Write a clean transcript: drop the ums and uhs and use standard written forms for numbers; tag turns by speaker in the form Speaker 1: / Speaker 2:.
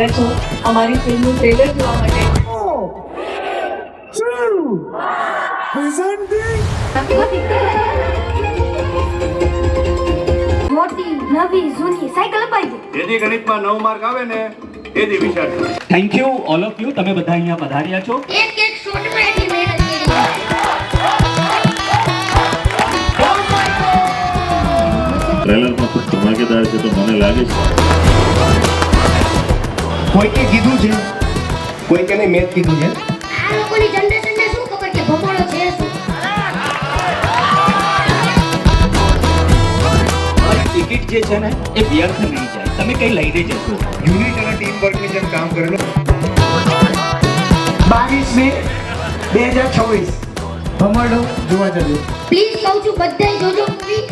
Speaker 1: આવ્યા છો અમારી ફિલ્મનું ટ્રેલર જોવા માટે.
Speaker 2: મોટી નવી જૂની સાયકલ અપાઈ દે.
Speaker 3: જેથી ગણિતમાં 9 માર્ક આવે ને એથી વિચાર.
Speaker 4: Thank you all of you, તમે બધા અહીંયા પધાર્યા છો.
Speaker 2: એક શોટમાં એટલી મહેનત કરી.
Speaker 5: ટ્રેલરમાં ખૂબ ધમાકેદાર છે તો મને લાગે છે
Speaker 6: કોઈકે કીધું છે, કોઈકે નહીં, મેં જ કીધું છે.
Speaker 2: આ લોકોની જનરેશનને શું ખબર કે ભમોડો છે શું?
Speaker 4: ટિકિટ જે છે ને એ વ્યર્થ નહીં જાય, તમે કઈ લઈને જશો.
Speaker 6: યુનિટ અને ટીમ વર્કની જેમ કામ કરેલું.
Speaker 7: 22 મે 2026 ભમરડો જોવા જજો.
Speaker 2: પ્લીઝ કહું છું બધાય જોજો મૂવી.